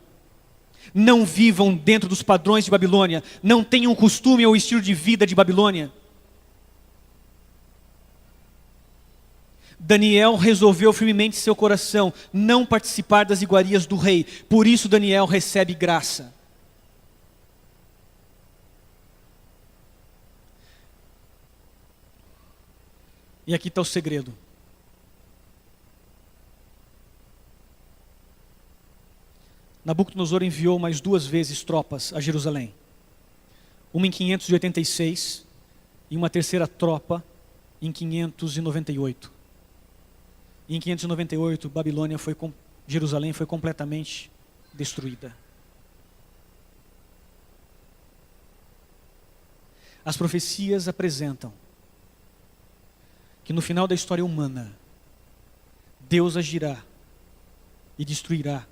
Não vivam dentro dos padrões de Babilônia. Não tenham o costume ou o estilo de vida de Babilônia. Daniel resolveu firmemente em seu coração não participar das iguarias do rei. Por isso Daniel recebe graça. E aqui está o segredo. Nabucodonosor enviou mais 2 vezes tropas a Jerusalém. Uma em 586 e uma terceira tropa em 598. E em 598, Jerusalém foi completamente destruída. As profecias apresentam que no final da história humana, Deus agirá e destruirá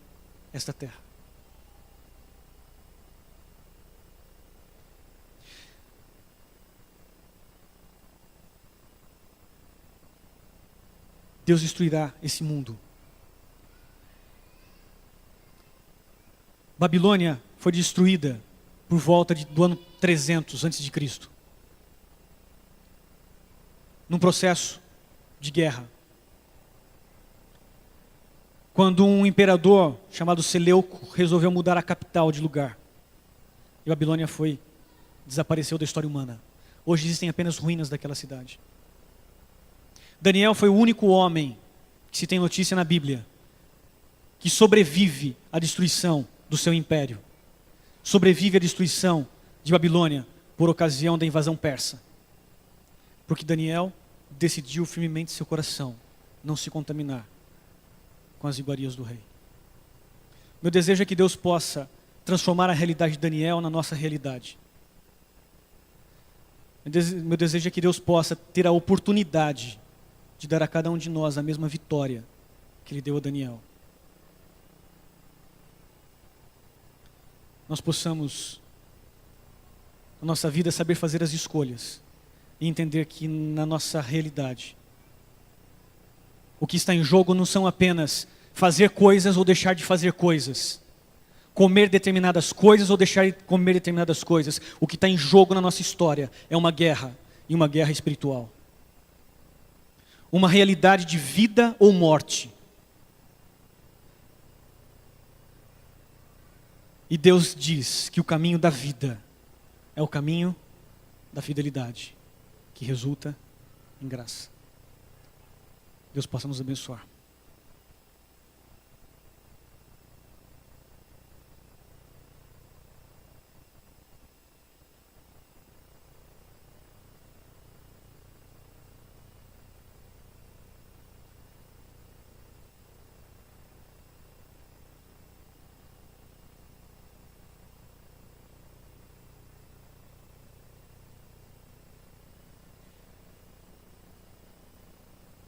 esta terra. Deus destruirá esse mundo. Babilônia foi destruída por volta do ano 300 a.C., num processo de guerra. Quando um imperador chamado Seleuco resolveu mudar a capital de lugar. E Babilônia desapareceu da história humana. Hoje existem apenas ruínas daquela cidade. Daniel foi o único homem que se tem notícia na Bíblia que sobrevive à destruição do seu império. Sobrevive à destruição de Babilônia por ocasião da invasão persa. Porque Daniel decidiu firmemente em seu coração não se contaminar com as iguarias do rei. Meu desejo é que Deus possa transformar a realidade de Daniel na nossa realidade. Meu desejo é que Deus possa ter a oportunidade de dar a cada um de nós a mesma vitória que Ele deu a Daniel. Nós possamos, na nossa vida, saber fazer as escolhas e entender que na nossa realidade, o que está em jogo não são apenas fazer coisas ou deixar de fazer coisas, comer determinadas coisas ou deixar de comer determinadas coisas. O que está em jogo na nossa história é uma guerra, e uma guerra espiritual. Uma realidade de vida ou morte. E Deus diz que o caminho da vida é o caminho da fidelidade, que resulta em graça. Deus possa nos abençoar.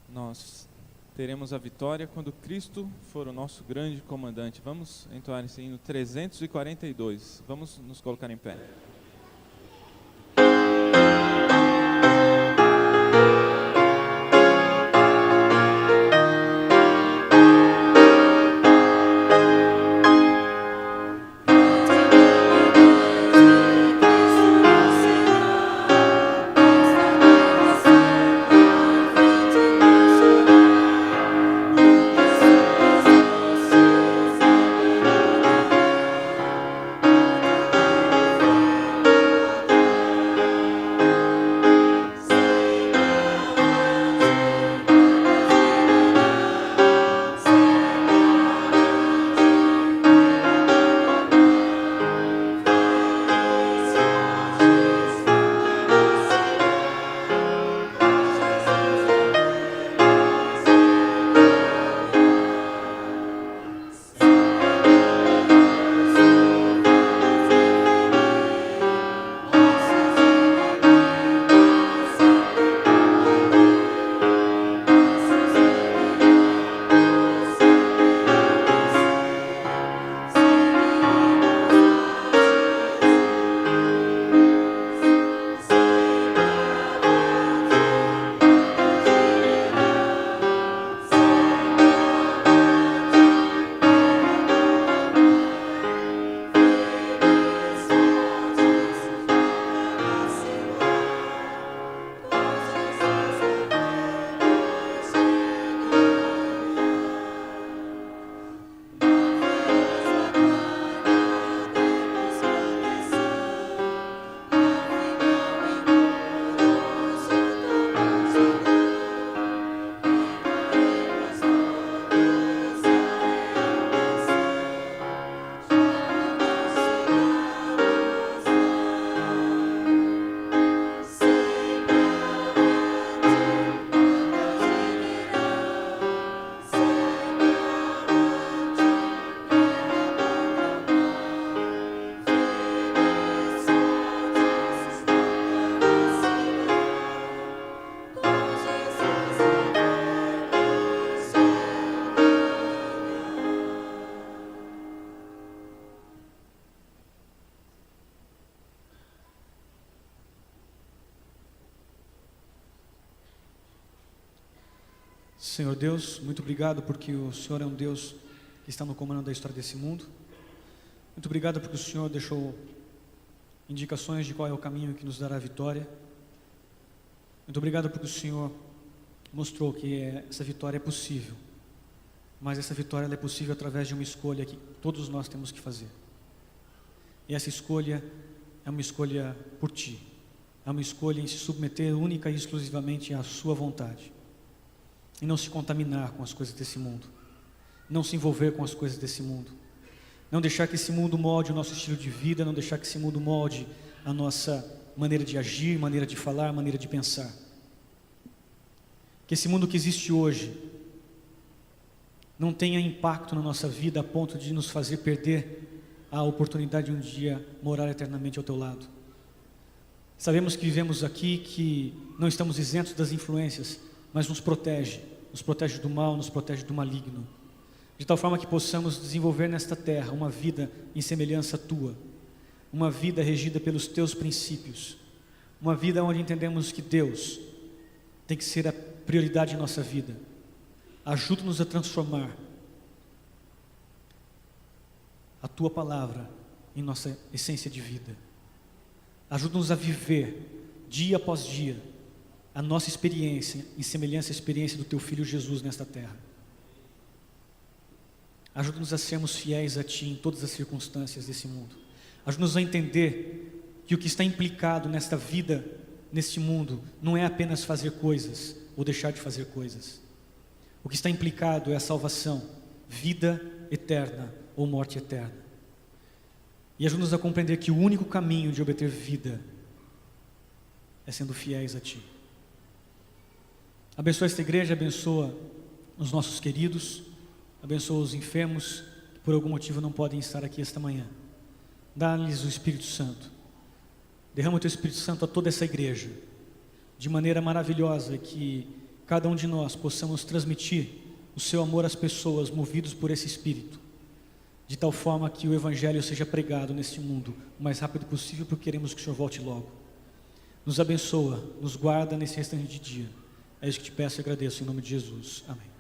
Nós teremos a vitória quando Cristo for o nosso grande comandante. Vamos entoar esse hino 342. Vamos nos colocar em pé. Senhor Deus, muito obrigado porque o Senhor é um Deus que está no comando da história desse mundo. Muito obrigado porque o Senhor deixou indicações de qual é o caminho que nos dará a vitória. Muito obrigado porque o Senhor mostrou que essa vitória é possível. Mas essa vitória ela é possível através de uma escolha que todos nós temos que fazer. E essa escolha é uma escolha por Ti. É uma escolha em se submeter única e exclusivamente à Sua vontade. E não se contaminar com as coisas desse mundo. Não se envolver com as coisas desse mundo. Não deixar que esse mundo molde o nosso estilo de vida, não deixar que esse mundo molde a nossa maneira de agir, maneira de falar, maneira de pensar. Que esse mundo que existe hoje não tenha impacto na nossa vida a ponto de nos fazer perder a oportunidade de um dia morar eternamente ao Teu lado. Sabemos que vivemos aqui, que não estamos isentos das influências, mas nos protege do mal, nos protege do maligno, de tal forma que possamos desenvolver nesta terra uma vida em semelhança Tua, uma vida regida pelos Teus princípios, uma vida onde entendemos que Deus tem que ser a prioridade em nossa vida. Ajuda-nos a transformar a Tua palavra em nossa essência de vida. Ajuda-nos a viver dia após dia a nossa experiência em semelhança à experiência do Teu Filho Jesus nesta terra. Ajuda-nos a sermos fiéis a Ti em todas as circunstâncias desse mundo. Ajuda-nos a entender que o que está implicado nesta vida, neste mundo, não é apenas fazer coisas ou deixar de fazer coisas. O que está implicado é a salvação, vida eterna ou morte eterna. E ajuda-nos a compreender que o único caminho de obter vida é sendo fiéis a Ti. Abençoa esta igreja, abençoa os nossos queridos, abençoa os enfermos que por algum motivo não podem estar aqui esta manhã. Dá-lhes o Espírito Santo. Derrama o Teu Espírito Santo a toda essa igreja, de maneira maravilhosa, que cada um de nós possamos transmitir o Seu amor às pessoas, movidos por esse Espírito, de tal forma que o Evangelho seja pregado neste mundo o mais rápido possível, porque queremos que o Senhor volte logo. Nos abençoa, nos guarda nesse restante de dia. É isso que Te peço e agradeço em nome de Jesus. Amém.